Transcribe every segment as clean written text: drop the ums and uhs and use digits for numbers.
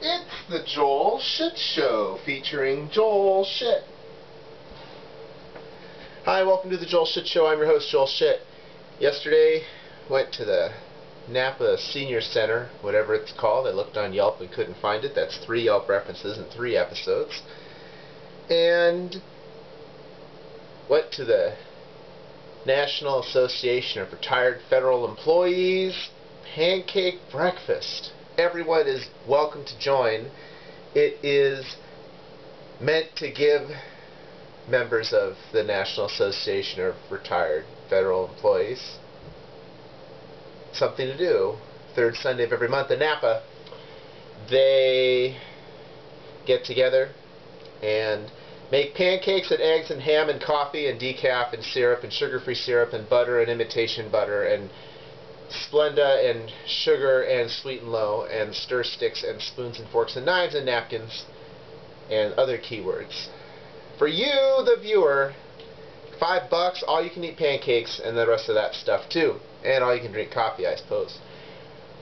It's the Joel Shit Show, featuring Joel Shit. Hi, welcome to the Joel Shit Show. I'm your host, Joel Shit. Yesterday, went to the Napa Senior Center, whatever it's called. I looked on Yelp and couldn't find it. That's 3 Yelp references in 3 episodes. And went to the National Association of Retired Federal Employees pancake breakfast. Everyone is welcome to join. It is meant to give members of the National Association of Retired Federal Employees something to do. Third Sunday of every month in Napa, they get together and make pancakes and eggs and ham and coffee and decaf and syrup and sugar-free syrup and butter and imitation butter and Splenda and sugar and sweet and low and stir sticks and spoons and forks and knives and napkins and other keywords. For you, the viewer, $5, all you can eat pancakes and the rest of that stuff too. And all you can drink coffee, I suppose.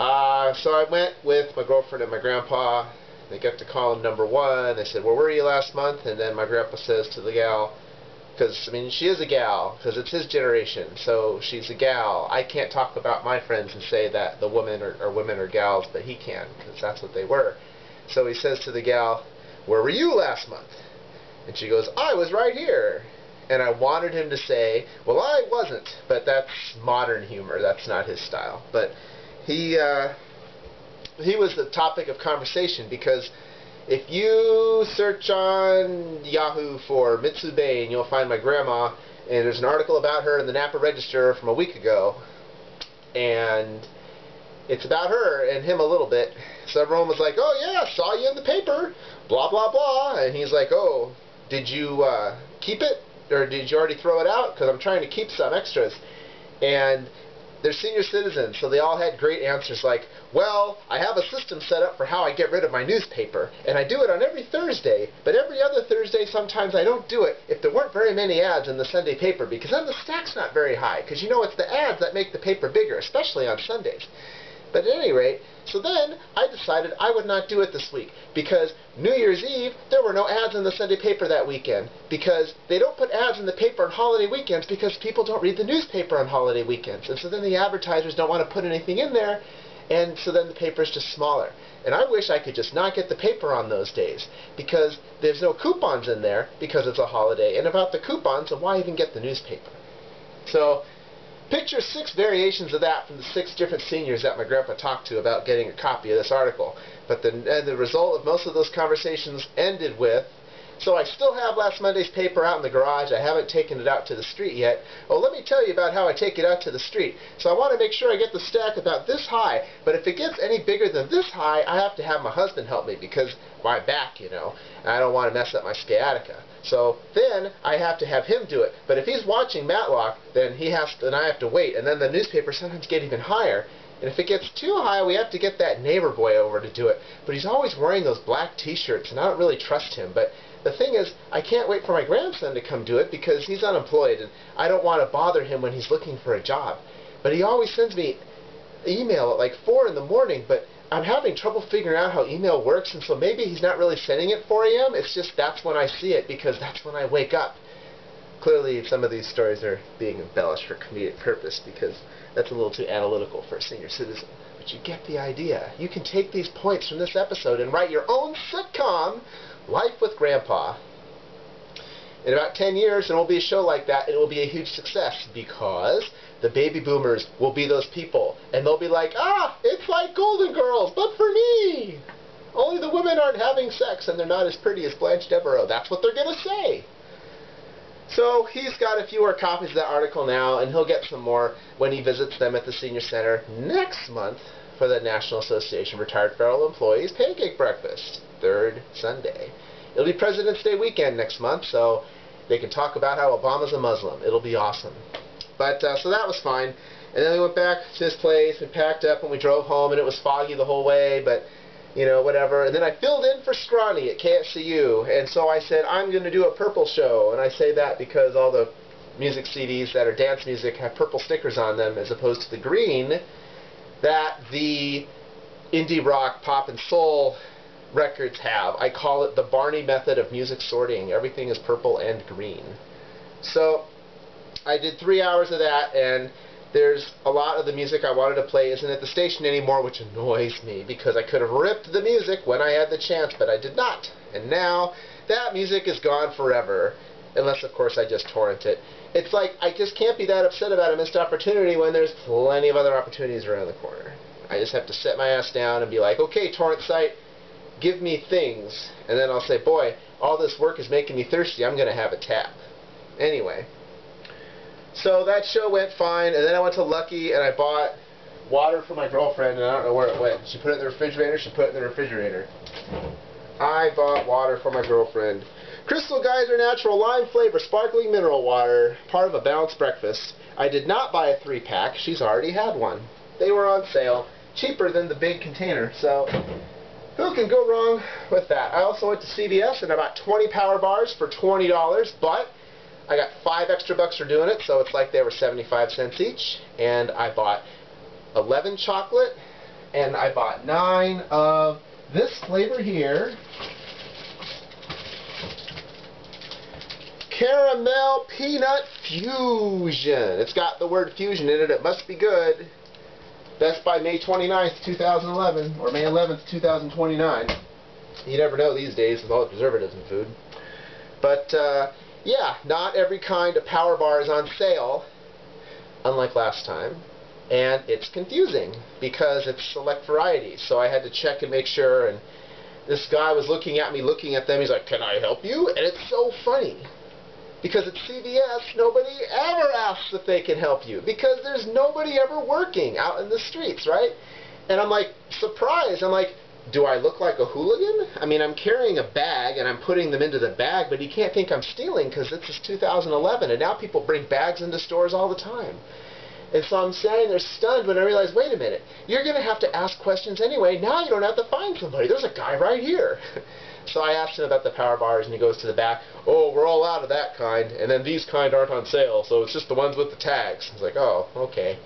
So I went with my girlfriend and my grandpa. They got to call him number one. They said, "Where were you last month?" And then my grandpa says to the gal, because, I mean, she is a gal, because it's his generation, so she's a gal. I can't talk about my friends and say that the women are women or gals, but he can, because that's what they were. So he says to the gal, "Where were you last month?" And she goes, "I was right here." And I wanted him to say, "Well, I wasn't," but that's modern humor. That's not his style. But he was the topic of conversation, because if you search on Yahoo for Mitsu Bain, you'll find my grandma, and there's an article about her in the Napa Register from a week ago, and it's about her and him a little bit. So everyone was like, "Oh yeah, saw you in the paper, blah blah blah," and he's like, "Oh, did you keep it, or did you already throw it out? Because I'm trying to keep some extras." And they're senior citizens, so they all had great answers like, "Well, I have a system set up for how I get rid of my newspaper, and I do it on every Thursday, but every other Thursday sometimes I don't do it if there weren't very many ads in the Sunday paper, because then the stack's not very high, because you know it's the ads that make the paper bigger, especially on Sundays." But at any rate, so then I decided I would not do it this week, because New Year's Eve, there were no ads in the Sunday paper that weekend, because they don't put ads in the paper on holiday weekends because people don't read the newspaper on holiday weekends. And so then the advertisers don't want to put anything in there, and so then the paper is just smaller. And I wish I could just not get the paper on those days, because there's no coupons in there because it's a holiday. And about the coupons, and why even get the newspaper? So picture 6 variations of that from the 6 different seniors that my grandpa talked to about getting a copy of this article. But the result of most of those conversations ended with, "So I still have last Monday's paper out in the garage. I haven't taken it out to the street yet. Oh, let me tell you about how I take it out to the street. So I want to make sure I get the stack about this high, but if it gets any bigger than this high, I have to have my husband help me because my back, you know, and I don't want to mess up my sciatica. So then I have to have him do it. But if he's watching Matlock, then I have to wait. And then the newspapers sometimes get even higher. And if it gets too high, we have to get that neighbor boy over to do it. But he's always wearing those black T-shirts, and I don't really trust him. But the thing is, I can't wait for my grandson to come do it because he's unemployed, and I don't want to bother him when he's looking for a job. But he always sends me email at like 4 in the morning, but I'm having trouble figuring out how email works, and so maybe he's not really sending it 4 a.m. It's just that's when I see it, because that's when I wake up. Clearly, some of these stories are being embellished for comedic purpose, because that's a little too analytical for a senior citizen. But you get the idea. You can take these points from this episode and write your own sitcom, Life with Grandpa. In about 10 years, there will be a show like that, and it will be a huge success, because the baby boomers will be those people, and they'll be like, "Ah, it's like Golden Girls, but for me! Only the women aren't having sex, and they're not as pretty as Blanche Devereaux." That's what they're going to say. So he's got a few more copies of that article now, and he'll get some more when he visits them at the Senior Center next month for the National Association of Retired Federal Employees Pancake Breakfast, 3rd Sunday. It'll be President's Day weekend next month, so they can talk about how Obama's a Muslim. It'll be awesome. But so that was fine. And then we went back to his place, we packed up, and we drove home, and it was foggy the whole way, but you know, whatever. And then I filled in for Scrawny at KSCU, and so I said, I'm going to do a purple show. And I say that because all the music CDs that are dance music have purple stickers on them, as opposed to the green that the indie rock, pop, and soul records have. I call it the Barney method of music sorting. Everything is purple and green. So I did 3 hours of that, and there's a lot of the music I wanted to play isn't at the station anymore, which annoys me because I could have ripped the music when I had the chance, but I did not. And now that music is gone forever, unless of course I just torrent it. It's like I just can't be that upset about a missed opportunity when there's plenty of other opportunities around the corner. I just have to set my ass down and be like, okay, torrent site, give me things. And then I'll say, boy, all this work is making me thirsty. I'm going to have a tap. Anyway. So that show went fine, and then I went to Lucky and I bought water for my girlfriend, and I don't know where it went. She put it in the refrigerator, she put it in the refrigerator. I bought water for my girlfriend. Crystal Geyser Natural Lime Flavor Sparkling Mineral Water, part of a balanced breakfast. I did not buy a 3-pack, she's already had one. They were on sale, cheaper than the big container, so who can go wrong with that? I also went to CVS and I bought 20 power bars for $20, but I got $5 extra for doing it, so it's like they were 75 cents each. And I bought 11 chocolate, and I bought 9 of this flavor here. Caramel Peanut Fusion. It's got the word fusion in it. It must be good. Best by May 29th, 2011, or May 11th, 2029. You never know these days with all the preservatives in food. But, yeah, not every kind of power bar is on sale, unlike last time, and it's confusing because it's select varieties, so I had to check and make sure, and this guy was looking at me, looking at them, he's like, can I help you? And it's so funny, because at CVS, nobody ever asks if they can help you, because there's nobody ever working out in the streets, right? And I'm like, surprised, I'm like, do I look like a hooligan? I mean, I'm carrying a bag, and I'm putting them into the bag, but you can't think I'm stealing because this is 2011, and now people bring bags into stores all the time. And so I'm standing there stunned when I realize, wait a minute, you're going to have to ask questions anyway. Now you don't have to find somebody. There's a guy right here. So I asked him about the power bars, and he goes to the back, oh, we're all out of that kind, and then these kind aren't on sale, so it's just the ones with the tags. I was like, oh, okay.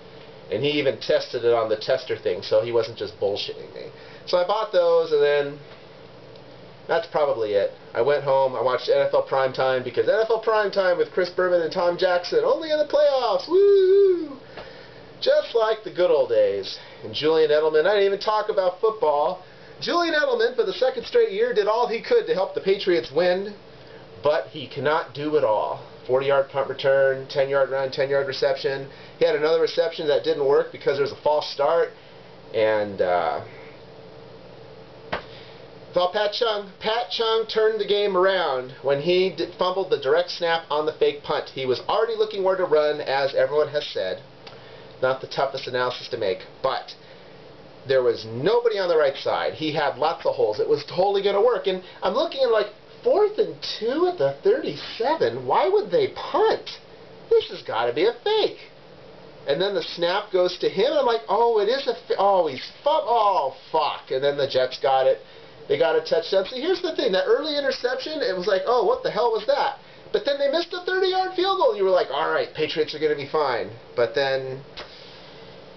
And he even tested it on the tester thing, so he wasn't just bullshitting me. So I bought those, and then that's probably it. I went home, I watched NFL Primetime, because NFL Primetime with Chris Berman and Tom Jackson, only in the playoffs, woo! Just like the good old days. And Julian Edelman, I didn't even talk about football. Julian Edelman, for the second straight year, did all he could to help the Patriots win, but he cannot do it all. 40-yard punt return, 10-yard run, 10-yard reception. He had another reception that didn't work because there was a false start, and well, Pat Chung turned the game around when he fumbled the direct snap on the fake punt. He was already looking where to run, as everyone has said. Not the toughest analysis to make, but there was nobody on the right side. He had lots of holes. It was totally going to work. And I'm looking at like 4th and 2 at the 37. Why would they punt? This has got to be a fake. And then the snap goes to him. I'm like, oh, it is a oh, oh, fuck. And then the Jets got it. They got a touchdown. See, here's the thing. That early interception, it was like, oh, what the hell was that? But then they missed a 30-yard field goal. You were like, all right, Patriots are going to be fine. But then,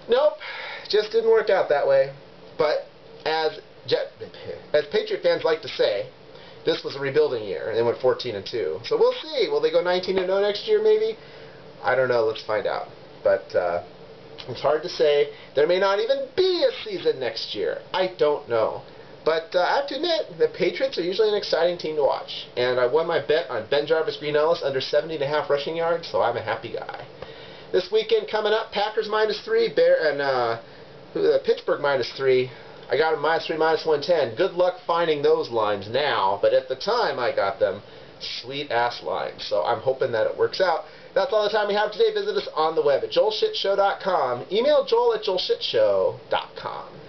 nope, just didn't work out that way. But as Patriot fans like to say, this was a rebuilding year, and they went 14-2. So we'll see. Will they go 19-0 next year, maybe? I don't know. Let's find out. But it's hard to say. There may not even be a season next year. I don't know. But I have to admit, the Patriots are usually an exciting team to watch. And I won my bet on Ben Jarvis Green Ellis under 70.5 rushing yards, so I'm a happy guy. This weekend coming up, Packers -3, Pittsburgh -3. I got them -3, -110. Good luck finding those lines now, but at the time I got them sweet-ass lines. So I'm hoping that it works out. That's all the time we have today. Visit us on the web at joelshitshow.com. Email joel@joelshitshow.com.